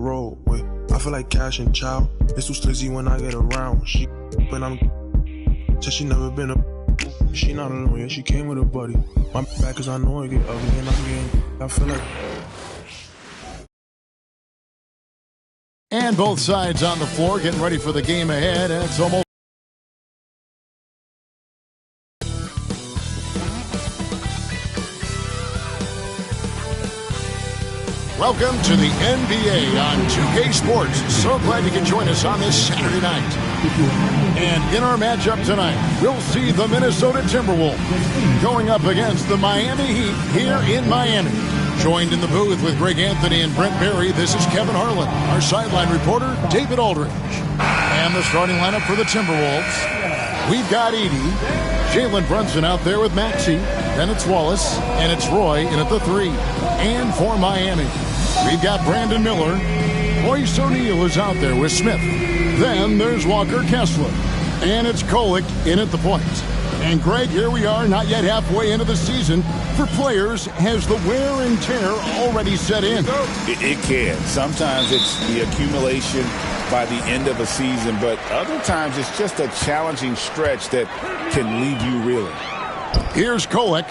roll with. I feel like Cash and Chow. It's too slizzy when I get around. She when I'm said she never been a. She not alone, yeah, she came with a buddy. My back cause I know it get ugly and I'm getting. I feel like. And both sides on the floor getting ready for the game ahead. And it's almost. Welcome to the NBA on 2K Sports. So glad you can join us on this Saturday night. And in our matchup tonight, we'll see the Minnesota Timberwolves going up against the Miami Heat here in Miami. Joined in the booth with Greg Anthony and Brent Berry, this is Kevin Harlan. Our sideline reporter, David Aldridge. And the starting lineup for the Timberwolves. We've got Edey, Jalen Brunson out there with Maxey. Then it's Wallace, and it's Roy in at the 3. And for Miami, we've got Brandon Miller. Royce O'Neal is out there with Smith. Then there's Walker Kessler. And it's Kolek in at the point. And Greg, here we are, not yet halfway into the season. For players, has the wear and tear already set in? It can. Sometimes it's the accumulation by the end of a season, but other times it's just a challenging stretch that can leave you reeling. Here's Kolek.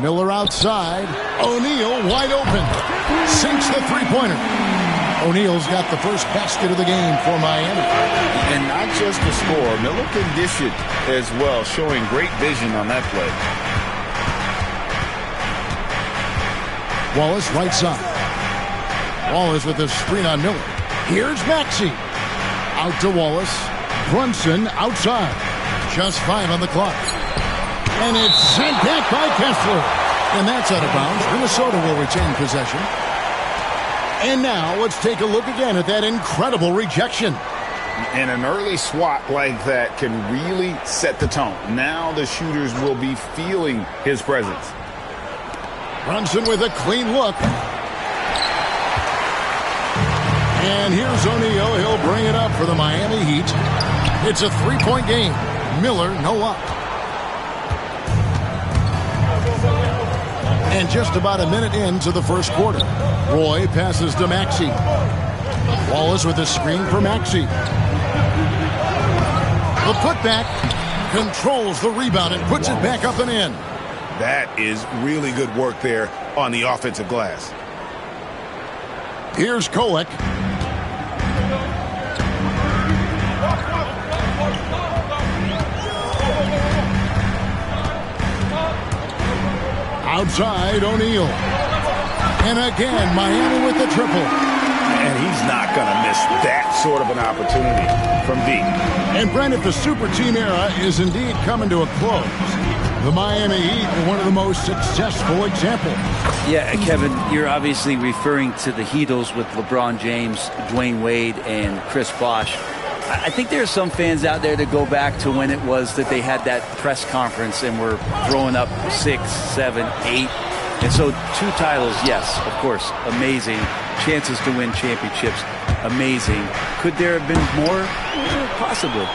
Miller outside. O'Neal wide open. Sinks the three-pointer. O'Neal's got the first basket of the game for Miami. And not just the score. Miller can dish it as well, showing great vision on that play. Wallace right side. Wallace with the screen on Miller. Here's Maxey. Out to Wallace. Brunson outside. Just 5 on the clock. And it's sent back by Kessler. And that's out of bounds. Minnesota will retain possession. And now let's take a look again at that incredible rejection. And an early swat like that can really set the tone. Now the shooters will be feeling his presence. Brunson with a clean look. And here's O'Neal. He'll bring it up for the Miami Heat. It's a 3-point game. Miller no up. And just about a minute into the first quarter. Roy passes to Maxey. Wallace with a screen for Maxey. The putback controls the rebound and puts it back up and in. That is really good work there on the offensive glass. Here's Kolek. Outside, O'Neal. And again, Miami with the triple. And he's not going to miss that sort of an opportunity from deep. And Brent, if the super team era is indeed coming to a close, the Miami Heat are one of the most successful examples. Yeah, Kevin, you're obviously referring to the Heatles with LeBron James, Dwayne Wade, and Chris Bosh. I think there are some fans out there that go back to when it was that they had that press conference and were throwing up 6, 7, 8. And so 2 titles, yes, of course, amazing. Chances to win championships, amazing. Could there have been more? Possibly.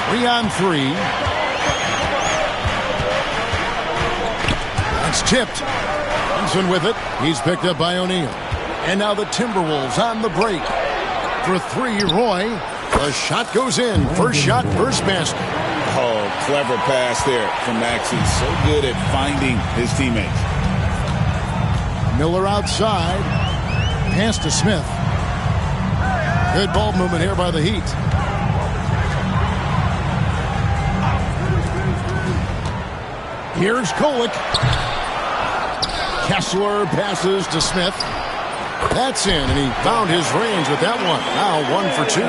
3 on 3. That's tipped. Brunson with it. He's picked up by O'Neal. And now the Timberwolves on the break. For 3, Roy. The shot goes in. First shot, first basket. Oh, clever pass there from Maxey. So good at finding his teammates. Miller outside. Pass to Smith. Good ball movement here by the Heat. Here's Kolek. Kessler passes to Smith. That's in, and he found his range with that one. Now 1 for 2.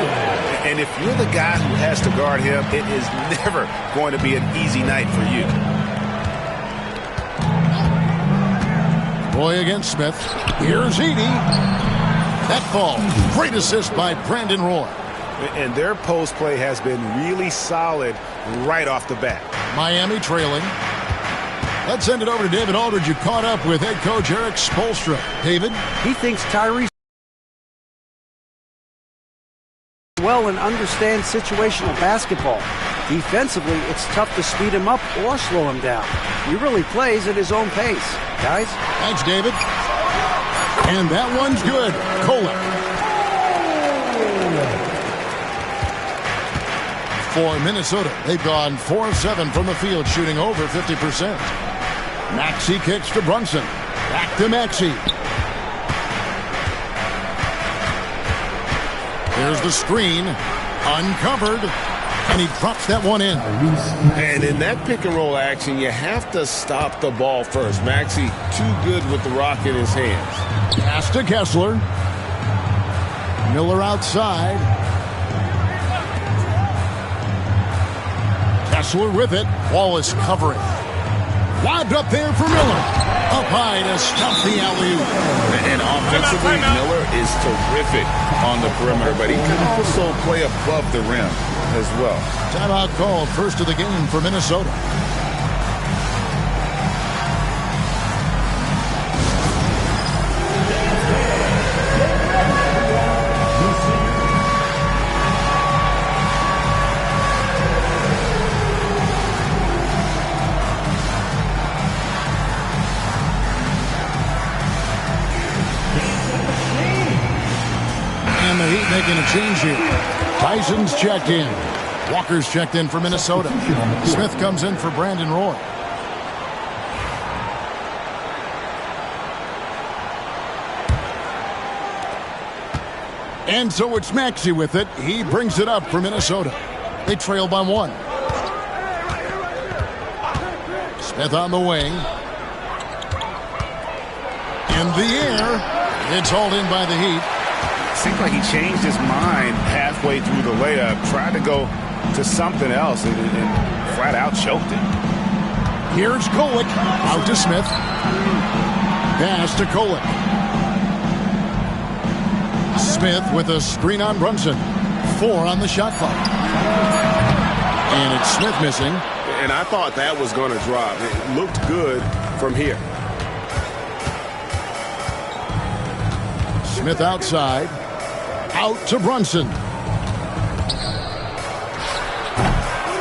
And if you're the guy who has to guard him, it is never going to be an easy night for you. Roy against Smith. Here's Edey. That ball. Great assist by Brandon Roy. And their post play has been really solid right off the bat. Miami trailing. Let's send it over to David Aldridge, who caught up with head coach Eric Spoelstra. David? He thinks Tyrese well and understands situational basketball. Defensively, it's tough to speed him up or slow him down. He really plays at his own pace. Guys? Thanks, David. And that one's good. Kolek. For Minnesota, they've gone 4 of 7 from the field, shooting over 50%. Maxey kicks to Brunson. Back to Maxey. Here's the screen. Uncovered. And he drops that one in. And in that pick and roll action, you have to stop the ball first. Maxey too good with the rock in his hands. Pass to Kessler. Miller outside. Kessler with it. Wallace covering. Lobbed up there for Miller. Up high to stop the alley-oop. And offensively, Miller is terrific on the perimeter, but he can also play above the rim as well. Timeout called, first of the game for Minnesota. And the Heat making a change here. Tyson's checked in. Walker's checked in for Minnesota. Smith comes in for Brandon Roy. And so it's Maxey with it. He brings it up for Minnesota. They trail by 1. Smith on the wing. In the air. It's hauled in by the Heat. Seems like he changed his mind halfway through the layup, tried to go to something else, and flat out choked it. Here's Kolek. Out to Smith. Pass to Kolek. Smith with a screen on Brunson. 4 on the shot clock. And it's Smith missing. And I thought that was going to drop. It looked good from here. Smith outside. Out to Brunson.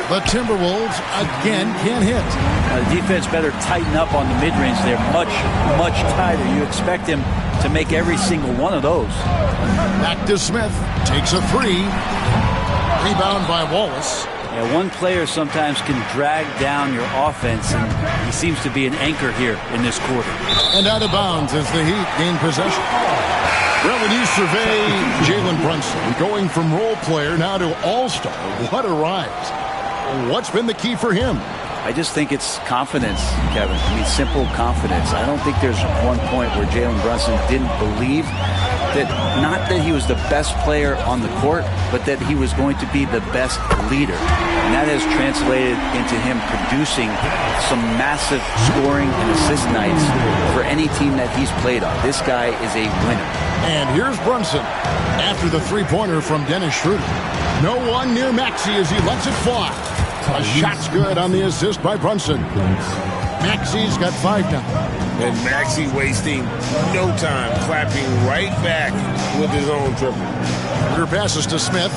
The Timberwolves again can't hit. The defense better tighten up on the mid-range there. Much tighter. You expect him to make every single one of those. Back to Smith. Takes a 3. Rebound by Wallace. Yeah, one player sometimes can drag down your offense, and he seems to be an anchor here in this quarter. And out of bounds as the Heat gain possession. Well, when you survey Jalen Brunson, going from role player now to all-star, what a rise. What's been the key for him? I just think it's confidence, Kevin. I mean, simple confidence. I don't think there's one point where Jalen Brunson didn't believe that, not that he was the best player on the court, but that he was going to be the best leader. And that has translated into him producing some massive scoring and assist nights for any team that he's played on. This guy is a winner. And here's Brunson after the three-pointer from Dennis Schroeder. No one near Maxey as he lets it fly. A shot's good on the assist by Brunson. Maxey's got 5 now. And Maxey wasting no time, clapping right back with his own triple. Schroeder passes to Smith.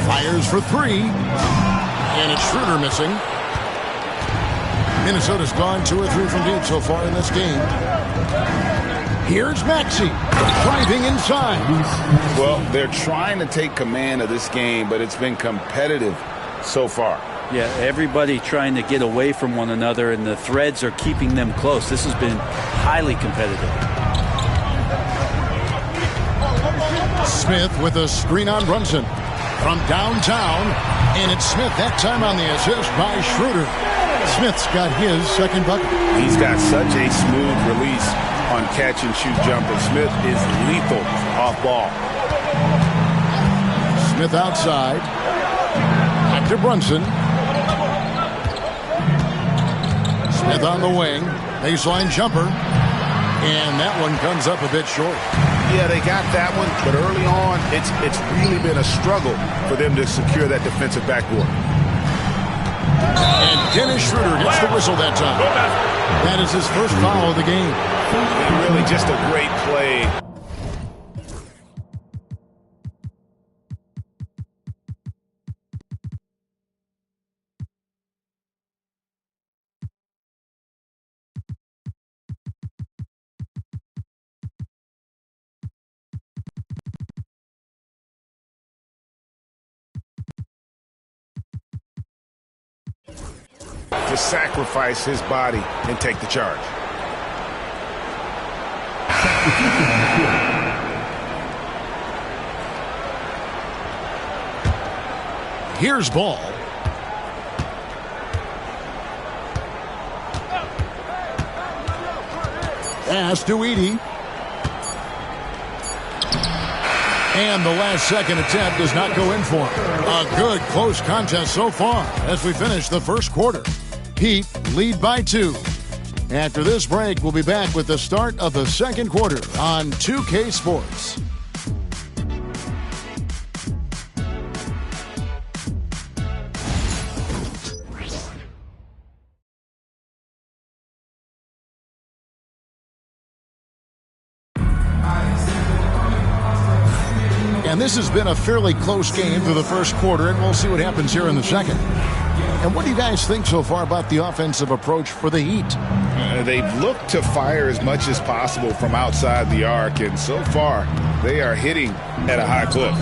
Fires for 3. And it's Schroeder missing. Minnesota's gone 2 or 3 from deep so far in this game. Here's Maxey driving inside. Well, they're trying to take command of this game, but it's been competitive so far. Yeah, everybody trying to get away from one another, and the threads are keeping them close. This has been highly competitive. Smith with a screen on Brunson from downtown, and it's Smith that time on the assist by Schroeder. Smith's got his second bucket. He's got such a smooth release on catch-and-shoot jumper. Smith is lethal off ball. Smith outside. Back to Brunson. Smith on the wing. Baseline jumper. And that one comes up a bit short. Yeah, they got that one, but early on, it's really been a struggle for them to secure that defensive backboard. And Dennis Schroeder gets the whistle that time. That is his first foul of the game. Really just a great play. to sacrifice his body and take the charge. Here's ball. Pass to Edie. And the last second attempt does not go in for him. A good close contest so far as we finish the first quarter. Heat lead by 2. After this break, we'll be back with the start of the second quarter on 2K Sports. And this has been a fairly close game through the first quarter, and we'll see what happens here in the second. And what do you guys think so far about the offensive approach for the Heat? They've looked to fire as much as possible from outside the arc, and so far they are hitting at a high clip.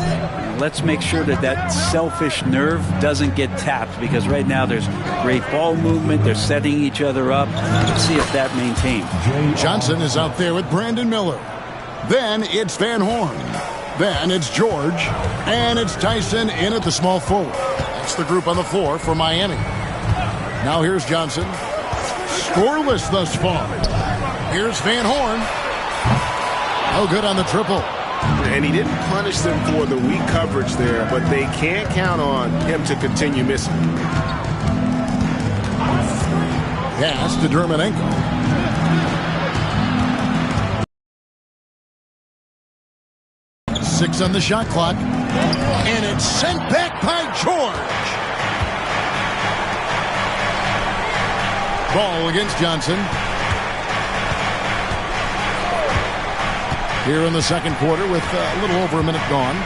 Let's make sure that that selfish nerve doesn't get tapped, because right now there's great ball movement. They're setting each other up. Let's see if that maintains. Johnson is out there with Brandon Miller. Then it's Van Horn. Then it's George. And it's Tyson in at the small forward. That's the group on the floor for Miami. Now here's Johnson. Scoreless thus far. Here's Van Horn. No good on the triple. And he didn't punish them for the weak coverage there, but they can't count on him to continue missing. Pass to Dermanenko. Six on the shot clock. And it's sent back by George. Ball against Johnson. Here in the second quarter with a little over a minute gone.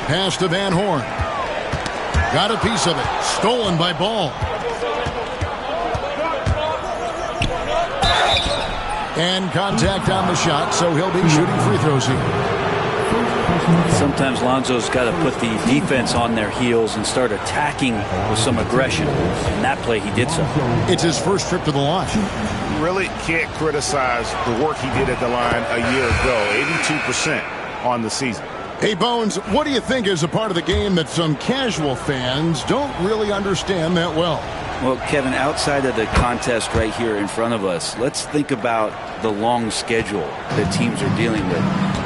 Pass to Van Horn. Got a piece of it. Stolen by Ball. And contact on the shot, so he'll be shooting free throws here. Sometimes Lonzo's got to put the defense on their heels and start attacking with some aggression. In that play, he did so. It's his first trip to the line. Really can't criticize the work he did at the line a year ago. 82% on the season. Hey, Bones, what do you think is a part of the game that some casual fans don't really understand that well? Well, Kevin, outside of the contest right here in front of us, let's think about the long schedule that teams are dealing with.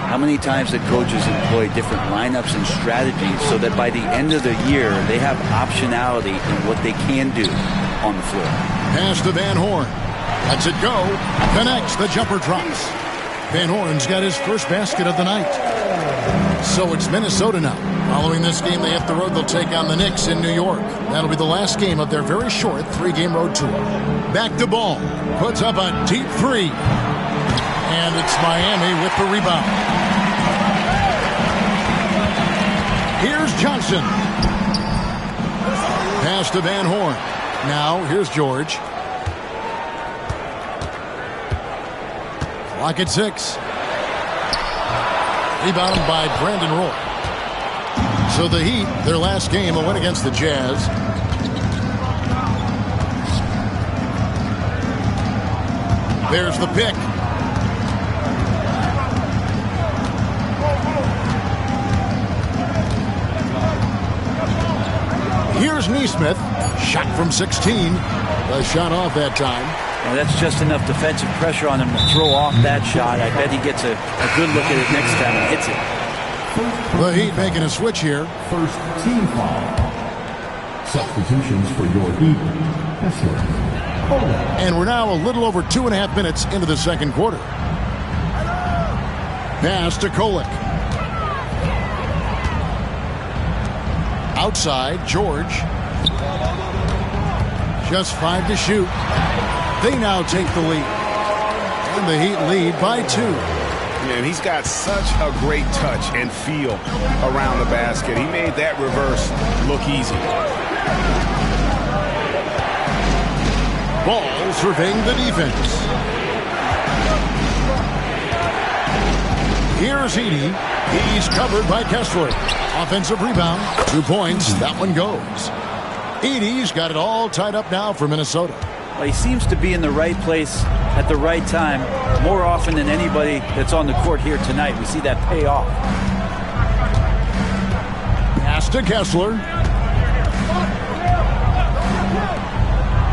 How many times the coaches employ different lineups and strategies so that by the end of the year, they have optionality in what they can do on the floor. Pass to Van Horn. Lets it go. Connects. The jumper drops. Van Horn's got his first basket of the night. So it's Minnesota now. Following this game, they hit the road. They'll take on the Knicks in New York. That'll be the last game of their very short 3-game road tour. Back to Ball. Puts up a deep three. And it's Miami with the rebound. Here's Johnson. Pass to Van Horn. Now here's George. Clock at 6. Rebounded by Brandon Roy. So the Heat, their last game, a win against the Jazz. There's the pick. Here's Nesmith. Shot from 16. A shot off that time. Well, that's just enough defensive pressure on him to throw off that shot. I bet he gets a good look at it next time and hits it. The Heat making a switch here. First team foul. Substitutions for your Heat. And we're now a little over 2.5 minutes into the second quarter. Pass to Kolek. Outside, George. Just 5 to shoot. They now take the lead. And the Heat lead by 2. And he's got such a great touch and feel around the basket. He made that reverse look easy. Ball surveying the defense. Here's Edie. He's covered by Kessler. Offensive rebound. 2 points. That one goes. Edey's got it all tied up now for Minnesota. Well, he seems to be in the right place at the right time more often than anybody that's on the court here tonight. We see that pay off. Pass to Kessler.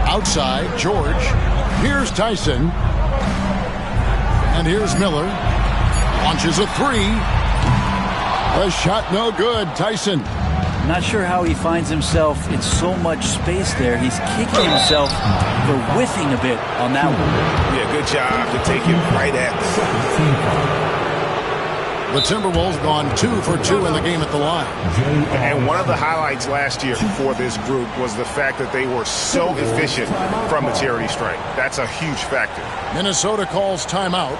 Outside, George. Here's Tyson. And here's Miller. Launches a three. A shot no good. Tyson. Not sure how he finds himself in so much space there. He's kicking himself for whiffing a bit on that one. Yeah, good job to take it right at the Timberwolves gone 2 for 2 in the game at the line. And one of the highlights last year for this group was the fact that they were so efficient from the charity stripe. That's a huge factor. Minnesota calls timeout.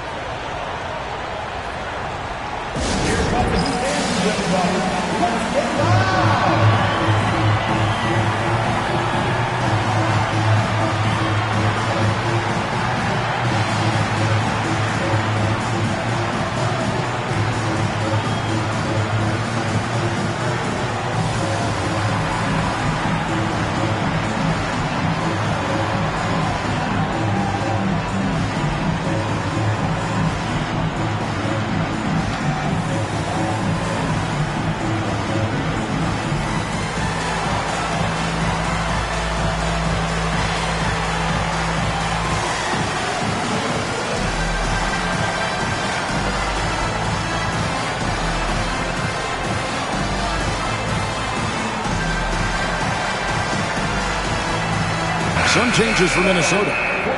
Some changes for Minnesota.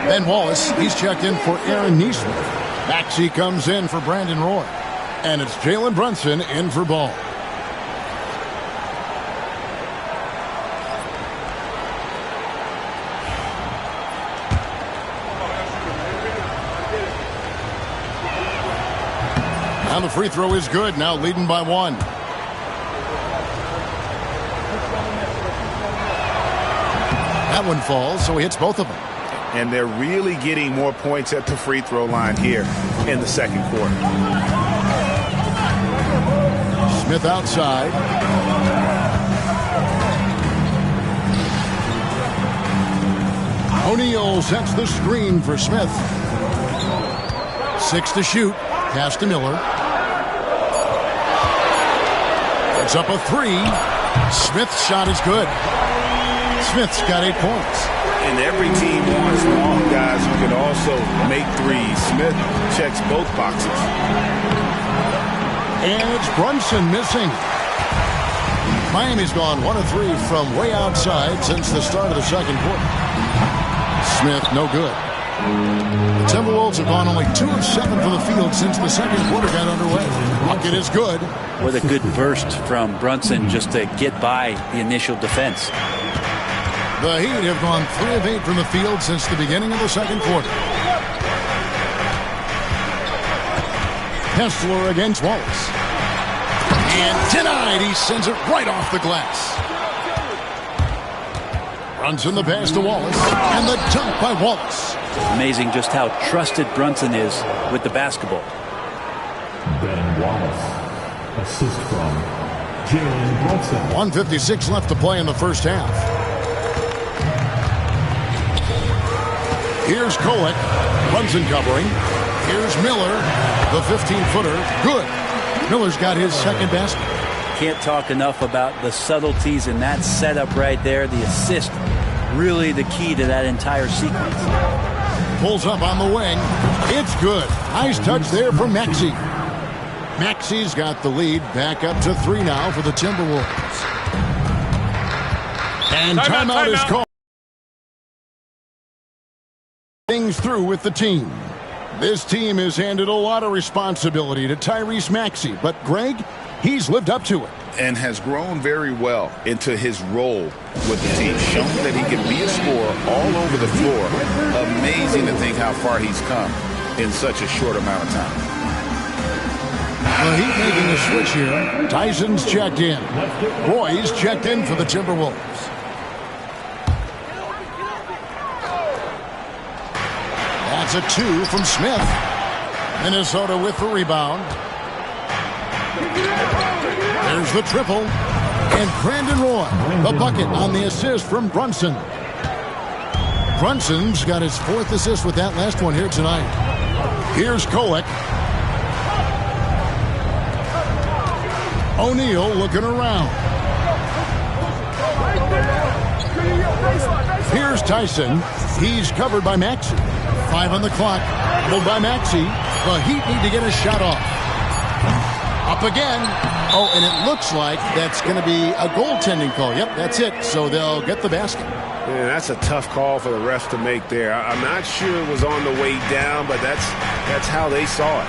Ben Wallace, he's checked in for Aaron Nesmith. Maxey comes in for Brandon Roy. And it's Jalen Brunson in for Ball. And the free throw is good, now leading by 1. That one falls, so he hits both of them. And they're really getting more points at the free throw line here in the second quarter. Smith outside. O'Neal sets the screen for Smith. 6 to shoot. Pass to Miller. It's up a 3. Smith's shot is good. Smith's got 8 points. And every team wants long guys who can also make threes. Smith checks both boxes. And it's Brunson missing. Miami's gone 1 of 3 from way outside since the start of the second quarter. Smith, no good. The Timberwolves have gone only 2 of 7 from the field since the second quarter got underway. Bucket is good. What a good burst from Brunson just to get by the initial defense. The Heat have gone 3 of 8 from the field since the beginning of the second quarter. Kessler against Wallace. And denied. He sends it right off the glass. Brunson the pass to Wallace. And the dunk by Wallace. Amazing just how trusted Brunson is with the basketball. Ben Wallace. Assist from Jalen Brunson. 1:56 left to play in the first half. Here's Kolek. Brunson covering. Here's Miller. The 15-footer. Good. Miller's got his second basket. Can't talk enough about the subtleties in that setup right there. The assist, really the key to that entire sequence. Pulls up on the wing. It's good. Nice touch there from Maxey. Maxey's got the lead. Back up to 3 now for the Timberwolves. And timeout is called. Things through with the team. This team has handed a lot of responsibility to Tyrese Maxey, but Greg, he's lived up to it. And has grown very well into his role with the team. Shown that he can be a scorer all over the floor. Amazing to think how far he's come in such a short amount of time. The Heat making a switch here. Tyson's checked in. Roy's checked in for the Timberwolves. That's a 2 from Smith. Minnesota with the rebound. There's the triple. And Brandon Roy, the bucket on the assist from Brunson. Brunson's got his 4th assist with that last one here tonight. Here's Kolek. O'Neal looking around. Here's Tyson. He's covered by Maxey. 5 on the clock. Pulled by Maxey. The Heat need to get a shot off. Up again. Oh, and it looks like that's going to be a goaltending call. Yep, that's it. So they'll get the basket. Man, that's a tough call for the refs to make there. I'm not sure it was on the way down, but that's how they saw it.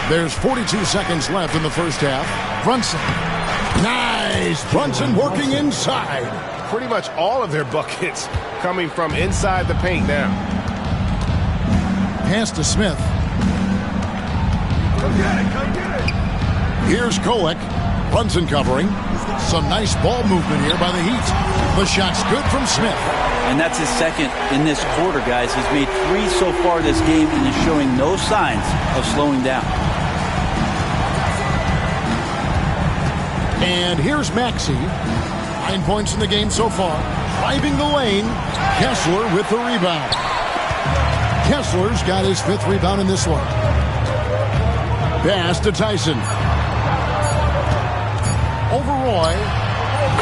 There's 42 seconds left in the first half. Brunson. Nice. Brunson working inside. Pretty much all of their buckets coming from inside the paint now. Pass to Smith. Come get it. Here's Kolek. Brunson covering. Some nice ball movement here by the Heat. The shot's good from Smith. And that's his 2nd in this quarter, guys. He's made 3 so far this game and is showing no signs of slowing down. And here's Maxey. 9 points in the game so far. Driving the lane. Kessler with the rebound. Kessler's got his 5th rebound in this one. Pass to Tyson. Over Roy.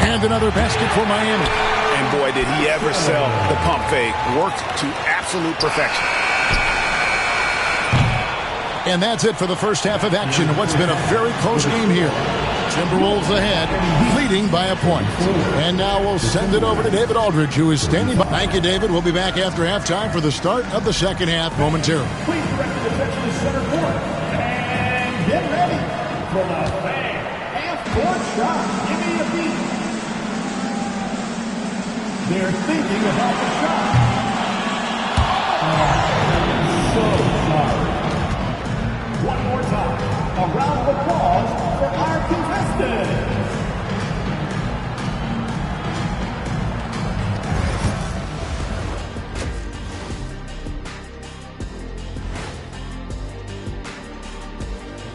And another basket for Miami. And boy, did he ever sell the pump fake. Worked to absolute perfection. And that's it for the first half of action. What's been a very close game here. Timberwolves ahead, leading by a point. And now we'll send it over to David Aldridge, who is standing by. Thank you, David. We'll be back after halftime for the start of the second half momentarily. Please direct your attention to center court. And get ready for the half-court shot. Give me a beat. They're thinking about the shot. So sorry. One more time. A round of applause for our contestants.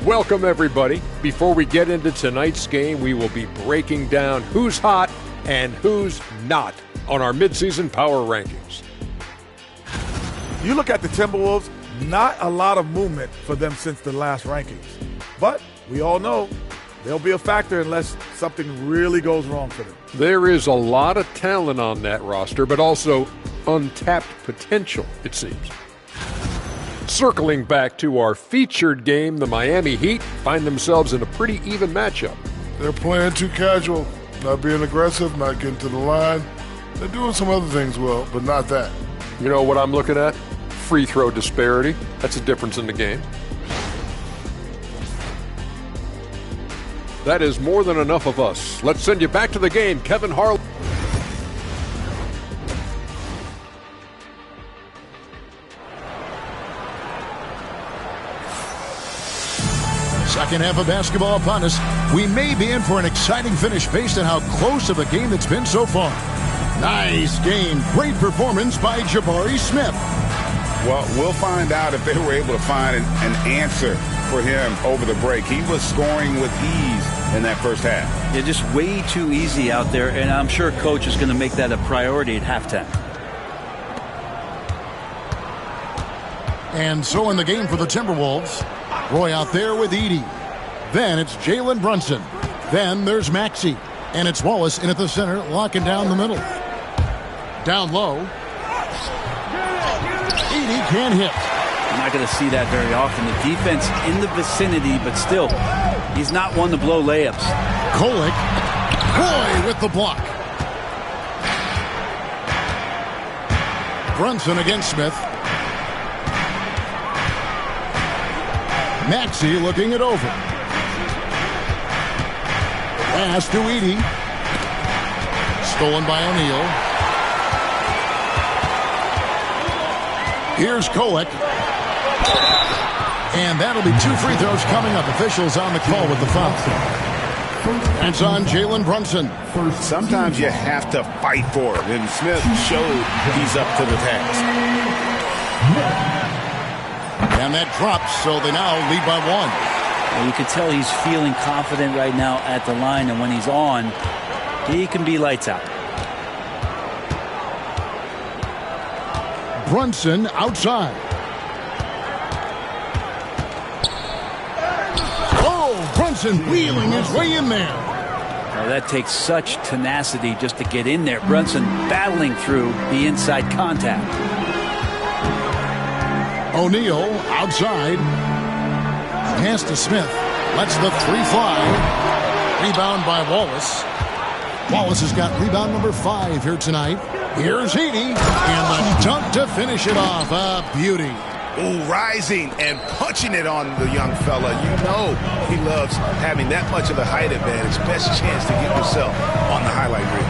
Welcome, everybody. Before we get into tonight's game, we will be breaking down who's hot and who's not on our midseason power rankings. You look at the Timberwolves, not a lot of movement for them since the last rankings. But we all know they'll be a factor unless something really goes wrong for them. There is a lot of talent on that roster, but also untapped potential, it seems. Circling back to our featured game, the Miami Heat find themselves in a pretty even matchup. They're playing too casual, not being aggressive, not getting to the line. They're doing some other things well, but not that. You know what I'm looking at? Free throw disparity. That's a difference in the game. That is more than enough of us. Let's send you back to the game, Kevin Harlan. Second half of basketball upon us. We may be in for an exciting finish based on how close of a game it's been so far. Nice game. Great performance by Jabari Smith. Well, we'll find out if they were able to find an answer for him over the break. He was scoring with ease in that first half. Yeah, just way too easy out there, and I'm sure Coach is going to make that a priority at halftime. And so in the game for the Timberwolves, Roy out there with Edey. Then it's Jalen Brunson. Then there's Maxey. And it's Wallace in at the center, locking down the middle. Down low. Edey can't hit. You're not going to see that very often. The defense in the vicinity, but still, he's not one to blow layups. Kolek. Roy with the block. Brunson against Smith. Maxey looking it over. Pass to Edey. Stolen by O'Neal. Here's Kolek. And that'll be 2 free throws coming up. Officials on the call with the foul. That's on Jalen Brunson. Sometimes you have to fight for it, and Smith showed he's up to the task. And that drops, so they now lead by 1. And you can tell he's feeling confident right now at the line, and when he's on, he can be lights out. Brunson outside. Oh, Brunson wheeling his way in there. Now that takes such tenacity just to get in there. Brunson battling through the inside contact. O'Neal outside. Pass to Smith. Lets the three fly. Rebound by Wallace. Wallace has got rebound number 5 here tonight. Here's Heaney. And the dunk to finish it off. A beauty. Ooh, rising and punching it on the young fella. You know he loves having that much of the height advantage. Best chance to get yourself on the highlight reel.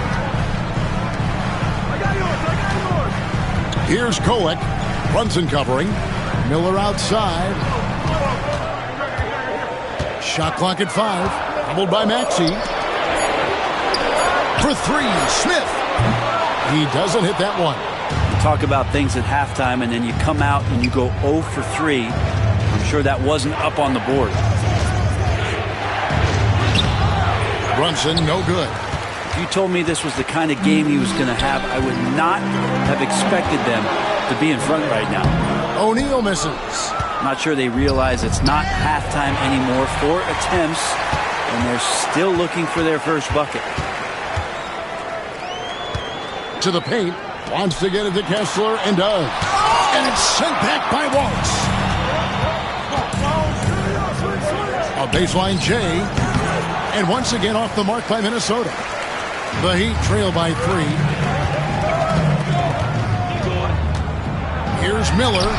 Here's Kolek. Brunson covering. Miller outside. Shot clock at 5. Doubled by Maxey. For 3, Smith. He doesn't hit that one. Talk about things at halftime, and then you come out and you go 0 for 3. I'm sure that wasn't up on the board. Brunson, no good. If you told me this was the kind of game he was going to have, I would not have expected them to be in front right now. O'Neal misses. Not sure they realize it's not halftime anymore. 4 attempts, and they're still looking for their first bucket. To the paint. Wants to get it to Kessler and does. And it's sent back by Wallace. A baseline J. And once again off the mark by Minnesota. The Heat trail by 3. Here's Miller.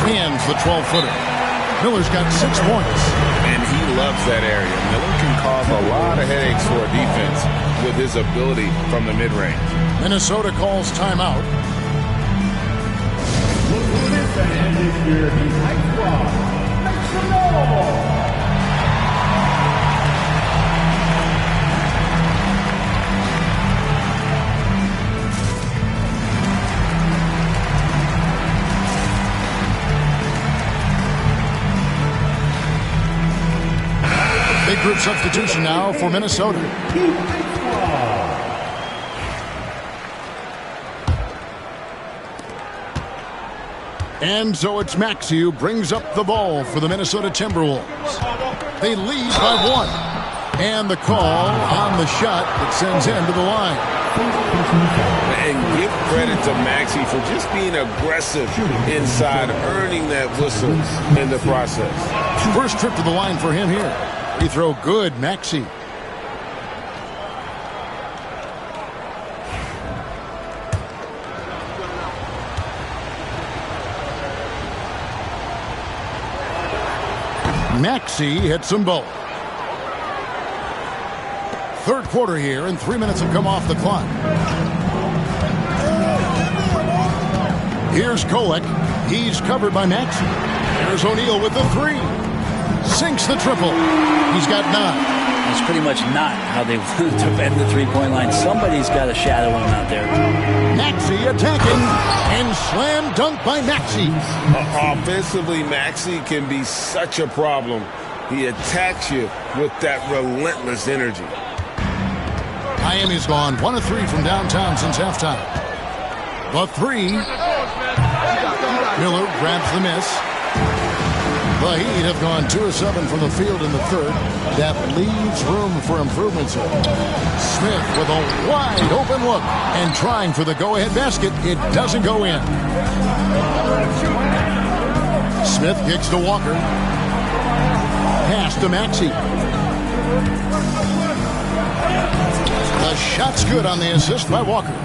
Cans the 12-footer. Miller's got 6 points. And he loves that area. Miller can cause a lot of headaches for a defense with his ability from the mid-range. Minnesota calls timeout. Look who it is, and this year he's high squad. Make some noise! Big group substitution now for Minnesota. And so it's Maxey who brings up the ball for the Minnesota Timberwolves. They lead by 1. And the call on the shot that sends him to the line. And give credit to Maxey for just being aggressive inside, earning that whistle in the process. First trip to the line for him here. Free throw good, Maxey. Maxey hits them both. Third quarter here, and 3 minutes have come off the clock. Here's Kolek. He's covered by Maxey. Here's O'Neal with the 3. Sinks the triple. He's got 9. That's pretty much not how they want to defend the three-point line. Somebody's got to shadow him out there. Maxey attacking, and slam dunk by Maxey. Offensively, Maxey can be such a problem. He attacks you with that relentless energy. Miami's gone 1 of 3 from downtown since halftime. The 3. Miller grabs the miss. The Heat have gone 2 of 7 from the field in the third. That leaves room for improvements here. Smith with a wide open look and trying for the go-ahead basket. It doesn't go in. Smith kicks to Walker. Pass to Maxey. The shot's good on the assist by Walker.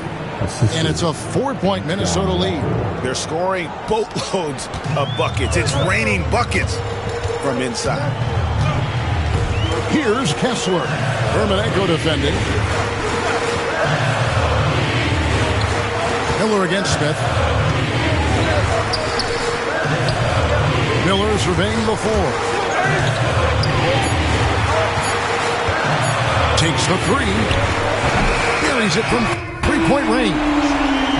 And it's a 4-point Minnesota lead. They're scoring boatloads of buckets. It's raining buckets from inside. Here's Kessler. Hermanenko defending. Miller against Smith. Miller surveying the floor. Takes the 3. Buries it from 3-point range.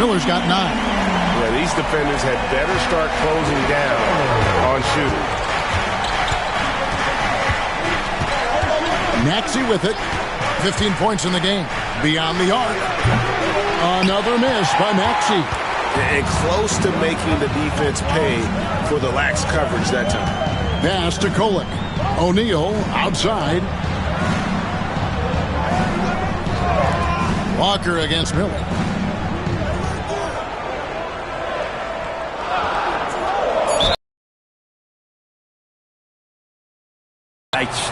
Miller's got 9. Yeah, these defenders had better start closing down on shooting. Maxey with it. 15 points in the game. Beyond the arc. Another miss by Maxey. And close to making the defense pay for the lax coverage that time. Pass to Kolek. O'Neal outside. Walker against Miller.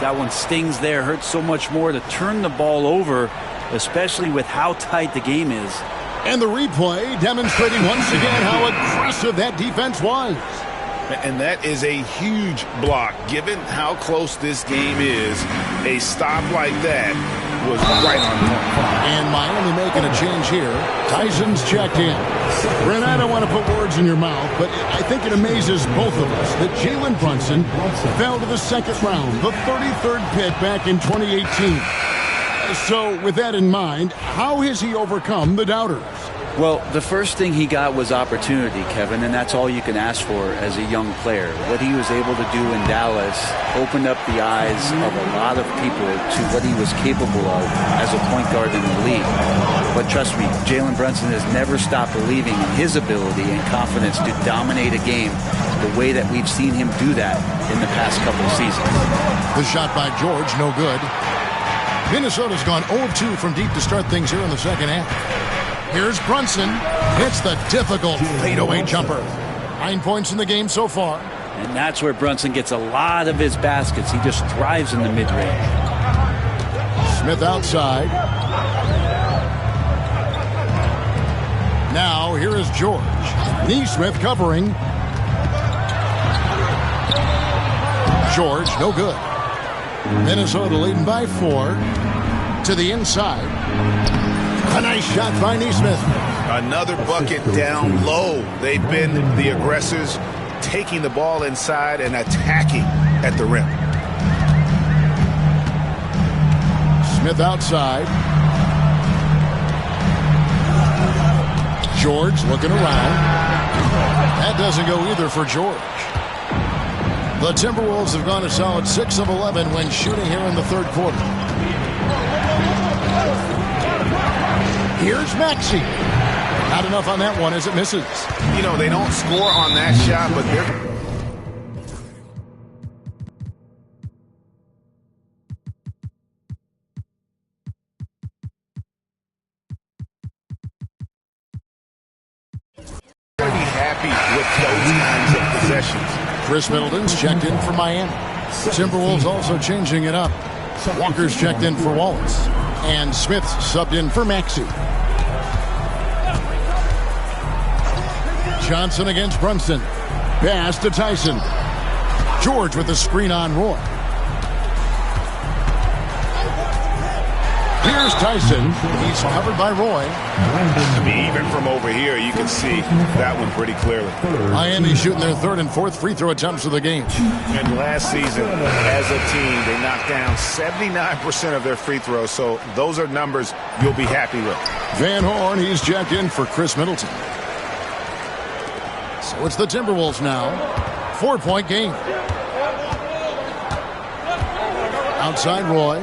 That one stings there, hurts so much more to turn the ball over, especially with how tight the game is. And the replay demonstrating once again how aggressive that defense was. And that is a huge block. Given how close this game is, a stop like that was right on point. And Miami making a change here. Tyson's checked in. Brent, I don't want to put words in your mouth, but I think it amazes both of us that Jalen Brunson fell to the second round, the 33rd pick back in 2018. So with that in mind, how has he overcome the doubters? Well, the first thing he got was opportunity, Kevin, and that's all you can ask for as a young player. What he was able to do in Dallas opened up the eyes of a lot of people to what he was capable of as a point guard in the league. But trust me, Jalen Brunson has never stopped believing in his ability and confidence to dominate a game the way that we've seen him do that in the past couple of seasons. The shot by George, no good. Minnesota's gone 0-2 from deep to start things here in the second half. Here's Brunson. Hits the difficult fadeaway jumper. 9 points in the game so far. And that's where Brunson gets a lot of his baskets. He just thrives in the mid-range. Smith outside. Now here is George. Neesmith covering. George, no good. Minnesota leading by 4. To the inside. A nice shot by Neesmith. Another bucket down low. They've been the aggressors, taking the ball inside and attacking at the rim. Smith outside. George looking around. That doesn't go either for George. The Timberwolves have gone a solid 6 of 11 when shooting here in the third quarter. Here's Maxey. Not enough on that one as it misses. You know, they don't score on that shot, but they're... going to be happy with those kinds of possessions. Chris Middleton's checked in for Miami. Timberwolves also changing it up. Walker's checked in for Wallace. And Smith's subbed in for Maxey. Johnson against Brunson. Pass to Tyson. George with the screen on Roy. Here's Tyson. He's covered by Roy. I mean, even from over here, you can see that one pretty clearly. Miami shooting their third and fourth free throw attempts of the game. And last season, as a team, they knocked down 79% of their free throws. So those are numbers you'll be happy with. Van Horn, he's checked in for Chris Middleton. So it's the Timberwolves now. 4-point game. Outside Roy.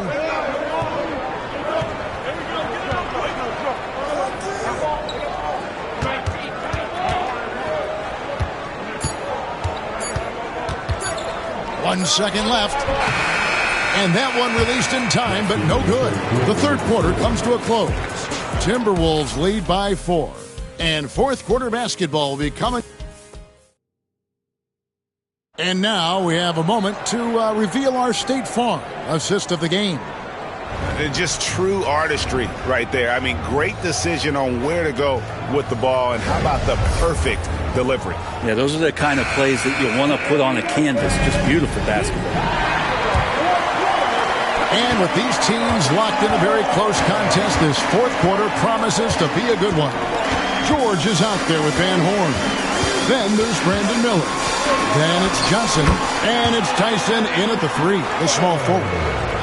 One second left. And that one released in time, but no good. The third quarter comes to a close. Timberwolves lead by 4. And fourth quarter basketball will be coming. And now we have a moment to reveal our State Farm assist of the game. Just true artistry right there. I mean, great decision on where to go with the ball, and how about the perfect delivery? Yeah, those are the kind of plays that you want to put on a canvas. Just beautiful basketball. And with these teams locked in a very close contest, this fourth quarter promises to be a good one. George is out there with Van Horn. Then there's Brandon Miller. Then it's Johnson. And it's Tyson in at the 3, the small forward.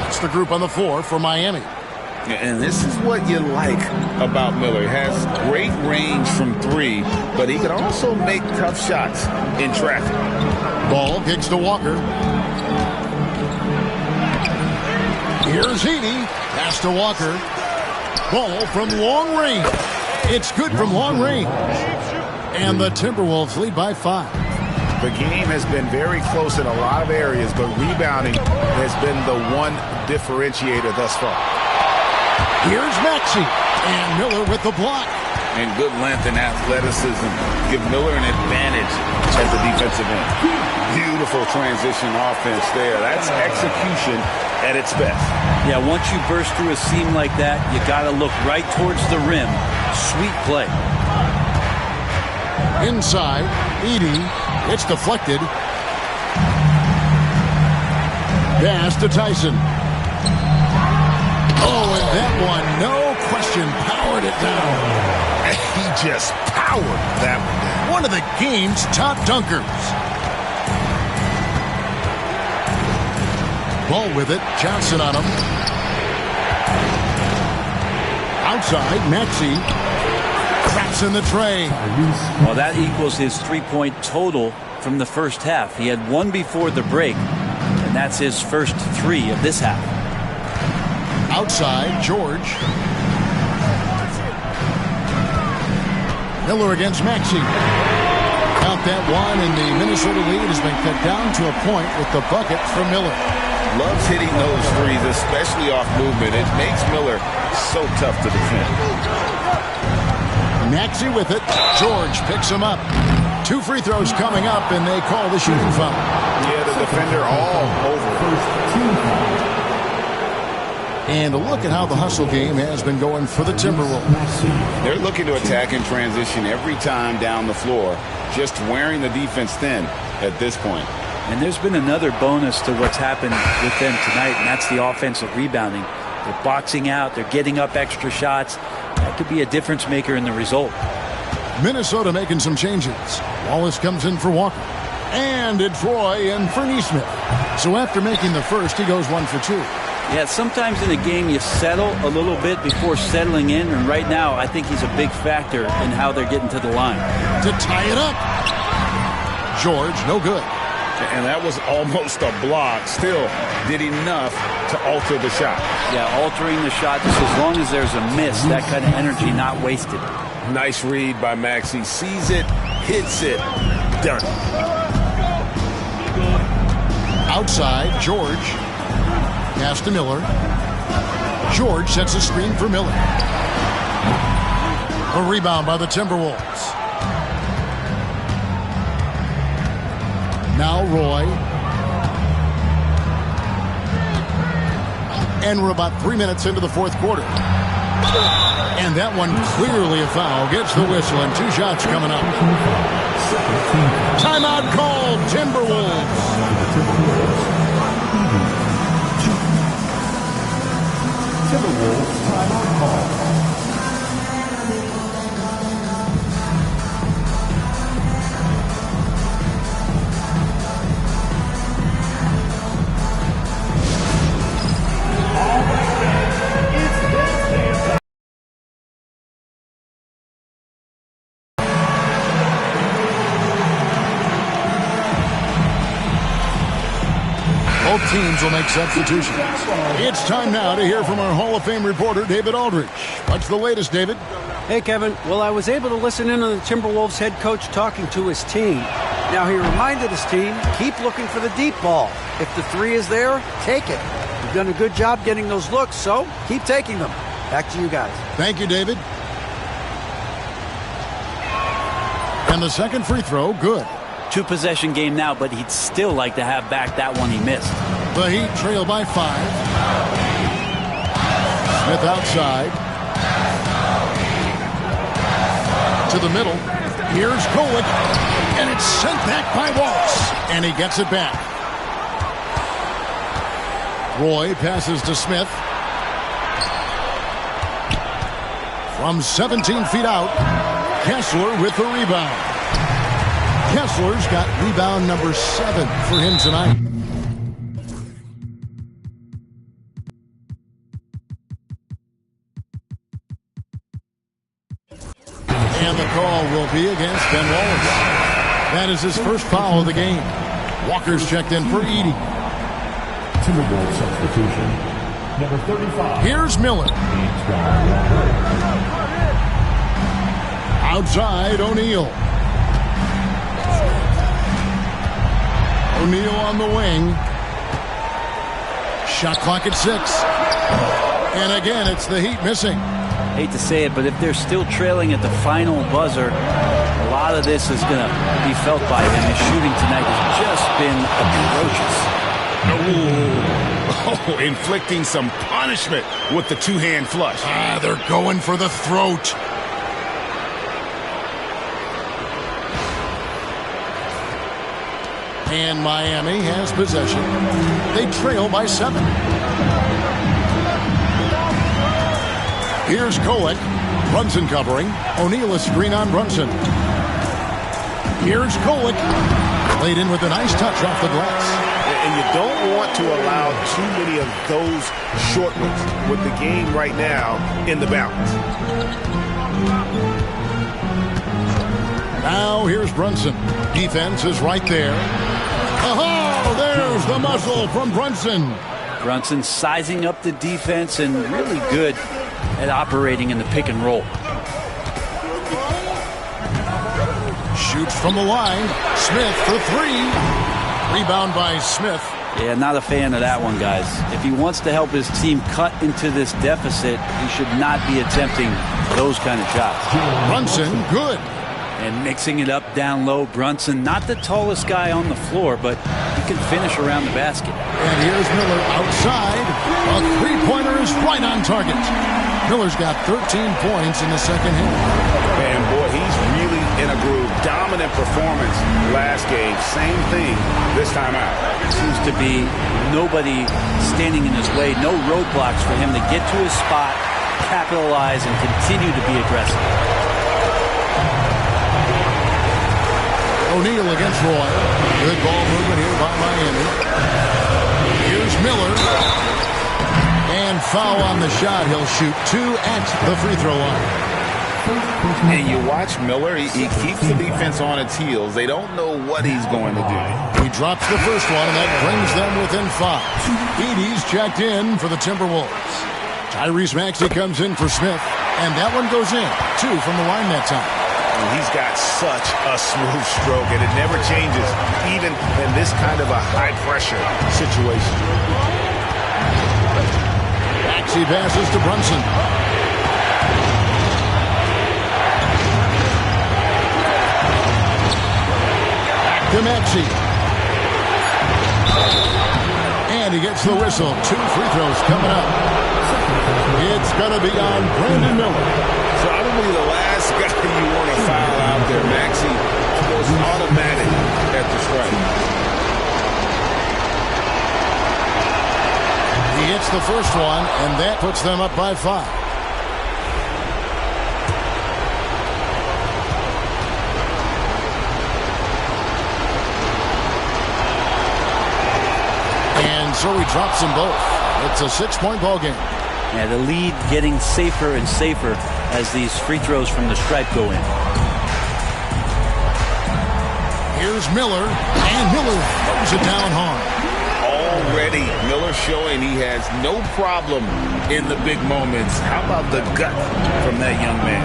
That's the group on the floor for Miami. And this is what you like about Miller. He has great range from 3, but he can also make tough shots in traffic. Ball kicks to Walker. Here's Heaney. Pass to Walker. Ball from long range. It's good from long range. And the Timberwolves lead by 5. The game has been very close in a lot of areas, but rebounding has been the one differentiator thus far. Here's Maxey. And Miller with the block. And good length and athleticism give Miller an advantage at the defensive end. Beautiful transition offense there. That's execution at its best. Yeah, once you burst through a seam like that, you got to look right towards the rim. Sweet play. Inside, Edey. It's deflected. Pass to Tyson. Oh, and that one, no question, powered it down. He just powered that one down. One of the game's top dunkers. Ball with it. Johnson on him. Outside, Maxey. Craps in the tray. Well, that equals his three-point total from the first half. He had one before the break, and that's his first 3 of this half. Outside, George. Miller against Maxey. Count that one, and the Minnesota lead has been cut down to a point with the bucket from Miller. Loves hitting those threes, especially off movement. It makes Miller so tough to defend. Maxey with it. George picks him up. 2 free throws coming up, and they call the shooting foul. Yeah, the defender all over. And a look at how the hustle game has been going for the Timberwolves. They're looking to attack in transition every time down the floor, just wearing the defense thin at this point. And there's been another bonus to what's happened with them tonight, and that's the offensive rebounding. They're boxing out. They're getting up extra shots. That could be a difference maker in the result. Minnesota making some changes. Wallace comes in for Walker. And it's Roy in for Neesmith. So after making the first, he goes 1 for 2. Yeah, sometimes in a game you settle a little bit before settling in, and right now I think he's a big factor in how they're getting to the line. To tie it up. George, no good. And that was almost a block. Still did enough to alter the shot. Yeah, altering the shot just as long as there's a miss, that kind of energy not wasted. Nice read by Maxey. Sees it, hits it, done. Outside, George. Pass to Miller. George sets a screen for Miller. A rebound by the Timberwolves. Now Roy. And we're about 3 minutes into the fourth quarter. And that one clearly a foul. Gets the whistle, and 2 shots coming up. Timeout called, Timberwolves. Timberwolves timeout call. Both teams will make substitutions. It's time now to hear from our Hall of Fame reporter, David Aldridge. What's the latest, David? Hey, Kevin. Well, I was able to listen in on the Timberwolves head coach talking to his team. Now, he reminded his team, keep looking for the deep ball. If the 3 is there, take it. You've done a good job getting those looks, so keep taking them. Back to you guys. Thank you, David. And the second free throw, good. 2-possession game now, but he'd still like to have back that one he missed. The Heat trail by 5. Smith outside. To the middle. Here's Golick. And it's sent back by Wallace. And he gets it back. Roy passes to Smith. From 17 feet out, Kessler with the rebound. Kessler's got rebound number 7 for him tonight. And the call will be against Ben Wallace. That is his first foul of the game. Walker's checked in for Edey. Timberwolves substitution. Number 35. Here's Miller. Outside, O'Neal. O'Neal on the wing. Shot clock at 6. And again, it's the Heat missing. Hate to say it, but if they're still trailing at the final buzzer, a lot of this is going to be felt by them. His shooting tonight has just been atrocious. Oh, inflicting some punishment with the two-hand flush. They're going for the throat. And Miami has possession. They trail by 7. Here's Kolek. Brunson covering. O'Neal is screen on Brunson. Here's Kolek. Laid in with a nice touch off the glass. And you don't want to allow too many of those short ones with the game right now in the balance. Now here's Brunson. Defense is right there. Oh, there's the muscle from Brunson. Brunson sizing up the defense and really good at operating in the pick and roll. Shoots from the line. Smith for 3. Rebound by Smith. Yeah, not a fan of that one, guys. If he wants to help his team cut into this deficit, he should not be attempting those kind of shots. Brunson, good. And mixing it up down low. Brunson, not the tallest guy on the floor, but he can finish around the basket. And here's Miller outside. A three-pointer is right on target. Miller's got 13 points in the second half. Man, boy, he's really in a groove. Dominant performance last game. Same thing this time out. Seems to be nobody standing in his way. No roadblocks for him to get to his spot, capitalize, and continue to be aggressive. O'Neal against Roy. Good ball movement here by Miami. Here's Miller. And foul on the shot. He'll shoot 2 at the free throw line. And you watch Miller, he keeps the defense on its heels. They don't know what he's going to do. He drops the first one, and that brings them within 5. Edey's checked in for the Timberwolves. Tyrese Maxey comes in for Smith, and that one goes in. 2 from the line that time. And he's got such a smooth stroke, and it never changes, even in this kind of a high-pressure situation. Maxey passes to Brunson. Back to Maxey. And he gets the whistle. 2 free throws coming up. It's going to be on Brandon Miller. So probably the last guy you want to foul out there. Maxey was automatic at the strike. He hits the first one, and that puts them up by 5. And so he drops them both. It's a 6-point ball game. Yeah, the lead getting safer and safer as these free throws from the stripe go in. Here's Miller, and Miller throws it down hard. Already, Miller showing he has no problem in the big moments. How about the gut from that young man?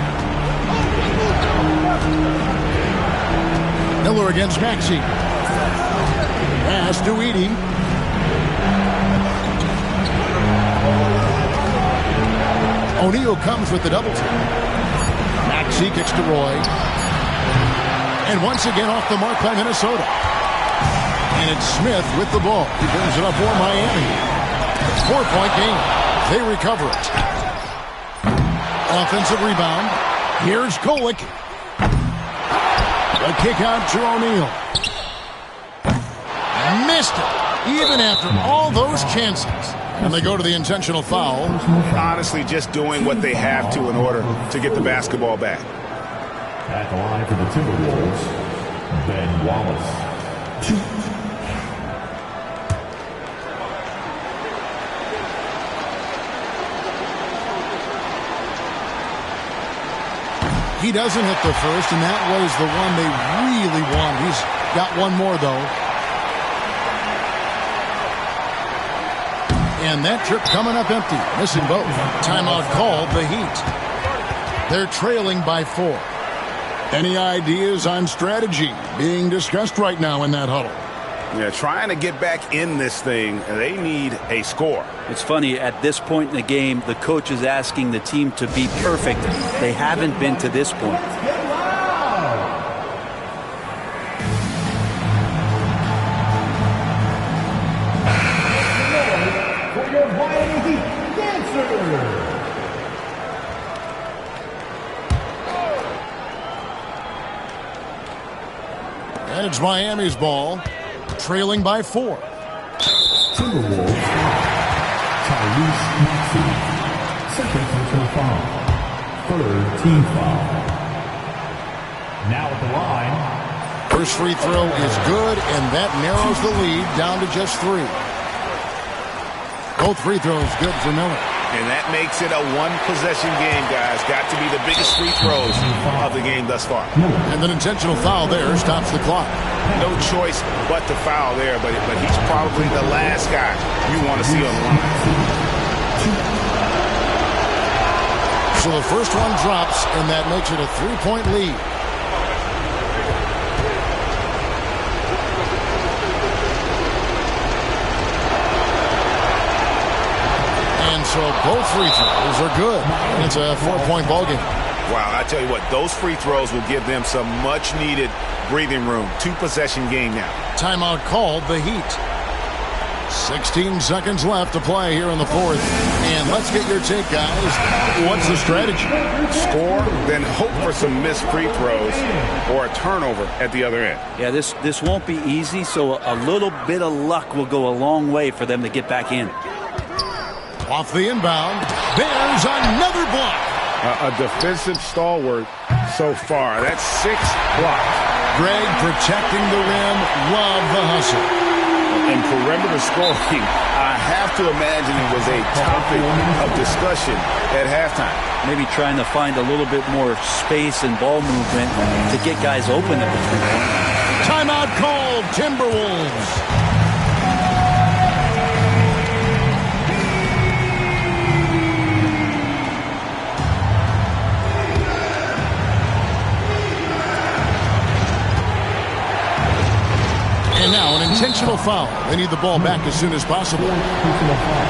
Miller against Maxey. Pass to Edey. O'Neal comes with the double team. Maxey kicks to Roy. And once again off the mark by Minnesota. And it's Smith with the ball. He brings it up for Miami. 4-point game. They recover it. Offensive rebound. Here's Kolek. A kick out to O'Neal. Missed it. Even after all those chances. And they go to the intentional foul. Honestly, just doing what they have to in order to get the basketball back. At the line for the Timberwolves, Ben Wallace. He doesn't hit the first, and that was the one they really want. He's got one more, though. And that trip coming up empty, missing both. Timeout called the Heat. They're trailing by 4. Any ideas on strategy being discussed right now in that huddle? Yeah, trying to get back in this thing, they need a score. It's funny, at this point in the game, the coach is asking the team to be perfect. They haven't been to this point. For your Miami Heat dancers. And it's Miami's ball, trailing by 4. Timberwolves Tyrese Maxey, second personal foul, third team foul. Now at the line. First free throw is good, and that narrows the lead down to just 3. Both free throws good for Miller. And that makes it a one-possession game, guys. Got to be the biggest free throws of the game thus far. And an intentional foul there stops the clock. No choice but to foul there, but he's probably the last guy you want to see on the line. So the first one drops, and that makes it a 3-point lead. So both free throws are good. It's a 4-point ballgame. Wow, I tell you what, those free throws will give them some much-needed breathing room. 2-possession game now. Timeout called the Heat. 16 seconds left to play here in the fourth. And let's get your take, guys. What's the strategy? Score, then hope for some missed free throws or a turnover at the other end. Yeah, this won't be easy, so a little bit of luck will go a long way for them to get back in. Off the inbound, there's another block. A defensive stalwart so far. That's 6 blocks. Greg protecting the rim, love the hustle. And perimeter scoring, I have to imagine it was a topic of discussion at halftime. Maybe trying to find a little bit more space and ball movement to get guys open at the 3-point. Timeout called, Timberwolves. And now an intentional foul. They need the ball back as soon as possible. Personal foul.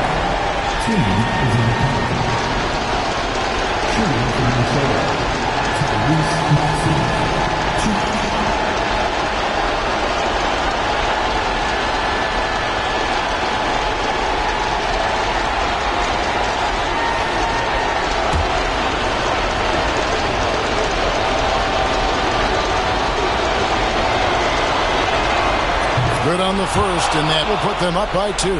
Team is in the penalty. Shooting for Minnesota. Tyrese Maxey. Good on the first, and that will put them up by 2.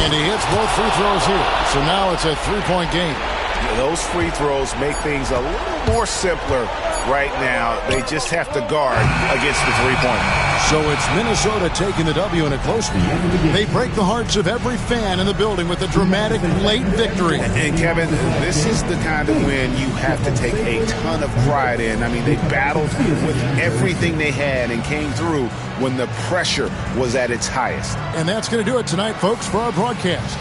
And he hits both free throws here. So now it's a 3-point game. Yeah, those free throws make things a little more simpler right now. They just have to guard against the 3-pointer. So it's Minnesota taking the W in a close one. They break the hearts of every fan in the building with a dramatic late victory. And Kevin, this is the kind of win you have to take a ton of pride in. I mean, they battled with everything they had and came through when the pressure was at its highest. And that's going to do it tonight, folks, for our broadcast.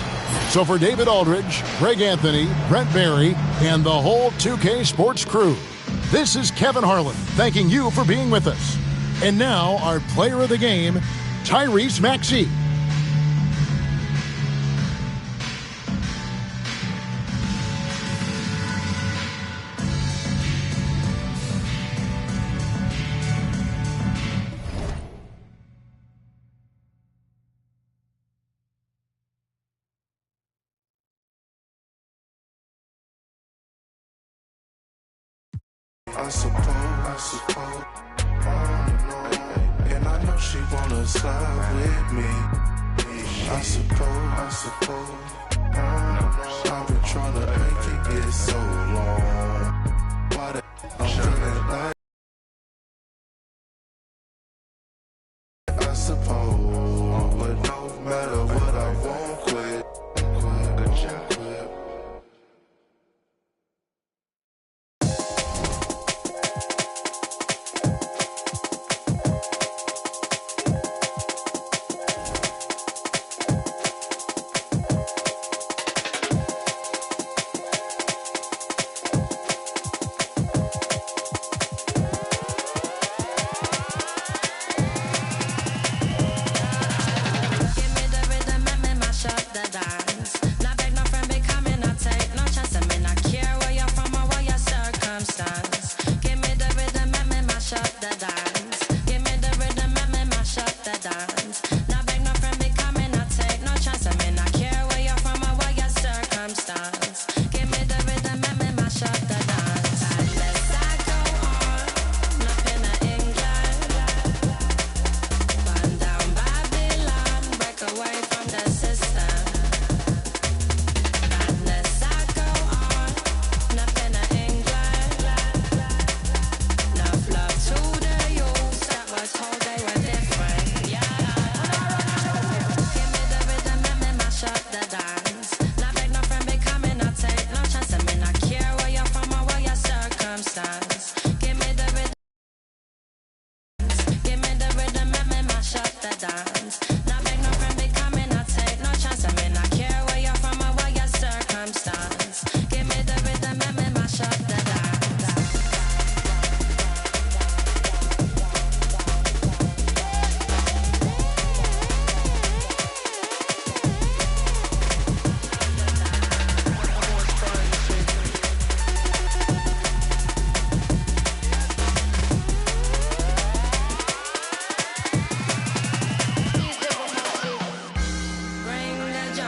So for David Aldridge, Greg Anthony, Brent Barry, and the whole 2K Sports crew, this is Kevin Harlan thanking you for being with us. And now, our player of the game, Tyrese Maxey. I suppose. And I know she wanna slide with me. I suppose. I've been trying to make it get so long. Why the I'm feeling like I suppose. But no matter what I won't quit. that dime.